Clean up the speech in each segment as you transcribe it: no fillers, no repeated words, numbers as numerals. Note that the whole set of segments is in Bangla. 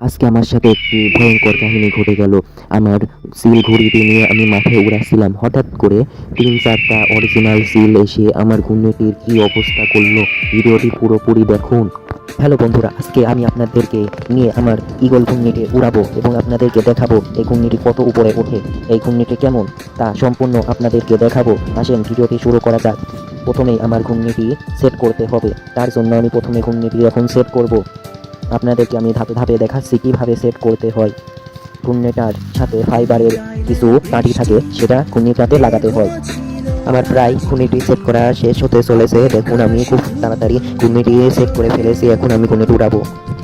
আজকে আমার সাথে একটি ভয়ঙ্কর কাহিনী ঘটে গেল। আমার সিল ঘুড়িটি নিয়ে আমি মাঠে উড়াচ্ছিলাম, হঠাৎ করে 3-4টা অরিজিনাল সিল এসে আমার ঘূর্ণিটির কি অবস্থা করলো। ভিডিওটি পুরোপুরি দেখুন। হ্যালো বন্ধুরা, আজকে আমি আপনাদেরকে নিয়ে আমার ঈগল ঘূর্ণিটি উড়াবো এবং আপনাদেরকে দেখাবো এই ঘূর্ণিটি কত উপরে ওঠে, এই ঘূর্ণিটি কেমন তা সম্পূর্ণ আপনাদেরকে দেখাবো। আসেন ভিডিওটি শুরু করা যাক। প্রথমেই আমার ঘূর্ণিটি সেট করতে হবে, তার জন্য আমি প্রথমে ঘূর্ণিটি এখন সেট করব। আপনাদেরকে আমি ধাপে ধাপে দেখাচ্ছি কিভাবে সেট করতে হয়। ঘূর্ণিটার সাথে ফাইবারের কিছু কাঠি থাকে, সেটা ঘূর্ণিটাতে লাগাতে হয়। আমার প্রায় ঘূর্ণিটি সেট করা শেষ হতে চলেছে। দেখুন আমি খুব তাড়াতাড়ি ঘূর্ণিটি সেট করে ফেলেছি। এখন আমি ঘূর্ণিটি উড়াবো।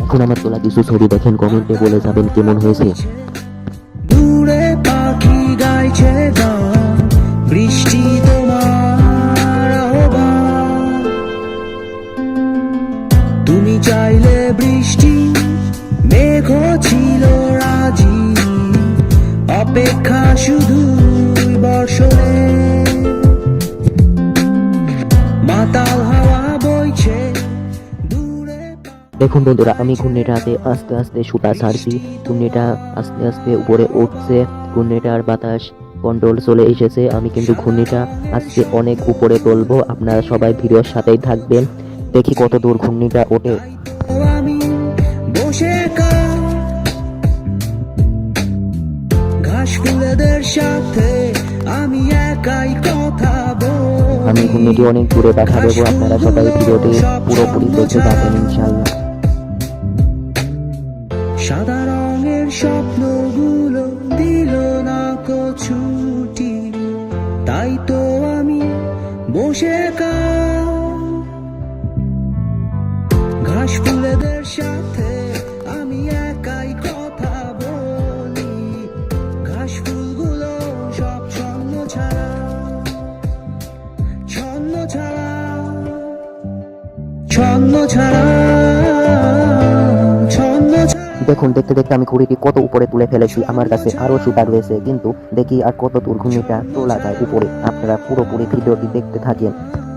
এখন আমার তোলা কিছু ছবি দেখেন, কমেন্টে বলে যাবেন কেমন হয়েছে। দূরে পাখি গাইছে গান, বৃষ্টি তোমার আহ্বান। তুমি চাইলে বৃষ্টি, মেঘ ছিল রাজি, অপেক্ষা শুধু বর্ষণে। মাতাল হাওয়া বইছে দূরে। দেখুন বন্ধুরা, আমি ঘূর্ণিটাতে আস্তে আস্তে সুতা ছাড়ছি। ঘূর্ণিটা আস্তে আস্তে উপরে উঠছে। ঘূর্ণিটার বাতাস কন্ট্রোল চলে এসেছে। আমি কিন্তু ঘূর্ণিটা আজকে অনেক উপরে তুলবো। আপনারা সবাই ভিডিওর সাথেই থাকবেন, দেখি কত দূর ঘূর্ণিটা ওঠে। আমি বসে ঘাস ফুলেদের সাথে আমি একাই কথা বলি। আমি ঘূর্ণিটি অনেক দূরে দেখা দেবো। আপনারা সবাই ভিডিওটি পুরোপুরি দেখে যাবেন ইনশাল্লাহ। সাদা রঙের স্বপ্নগুলো দিল না কো ছুটি, তাই তো আমি বসে ঘাস ফুলেদের সাথে আমি একাই কথা বলি। ঘাস ফুলগুলো সব ছন্ন ছাড়া, ছন্ন ছাড়া, ছন্ন ছাড়া, ছন্ন ছাড়া। দেখুন, দেখতে দেখতে আমি ঘুড়িটি কত উপরে তুলে ফেলেছি। আমার কাছে আরো সুতা রয়েছে, কিন্তু দেখি আর কত দূর ঘূর্ণিটা তোলা যায় উপরে। আপনারা পুরোপুরি ভিডিওটি দেখতে থাকেন।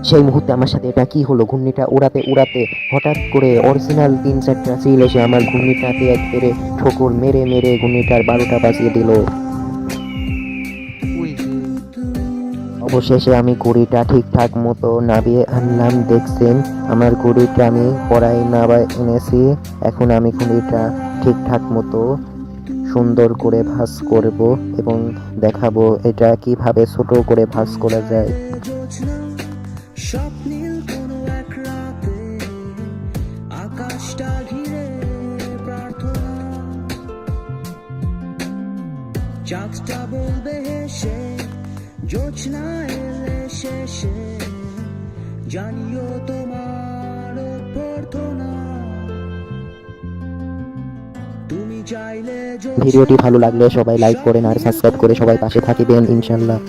সেই মুহূর্তে আমার সাথে এটা কি হলো, ঘূর্ণিটা উড়াতে উড়াতে হঠাৎ করে অরিজিনাল 3-4টা সিল এসে আমার ঘূর্ণিটাতে একবারে ঠোকর মেরে মেরে ঘূর্ণিটার 12টা বাজিয়ে দিল। অবশেষে আমি ঘুড়িটা ঠিকঠাক মতো নামিয়ে আনলাম। দেখছেন, আমার ঘুড়িটা আমি পড়ায় নামায় এনেছি। এখন আমি ঘুড়িটা ঠিকঠাক মতো সুন্দর করে ভাঁজ করব এবং দেখাবো এটা কিভাবে ছোট করে ভাঁজ করা যায়। স্বপ্নীল কোনো এক রাতে আকাশটা ঘিরে প্রার্থনা, চাঁদটা বলবে হেসে জোছনা এলে শেষে, জানিও তোমার প্রার্থনা। তুমি চাইলে ভিডিওটি ভালো লাগলে সবাই লাইক করেন আর সাবস্ক্রাইব করে সবাই পাশে থাকিবেন ইনশাল্লাহ।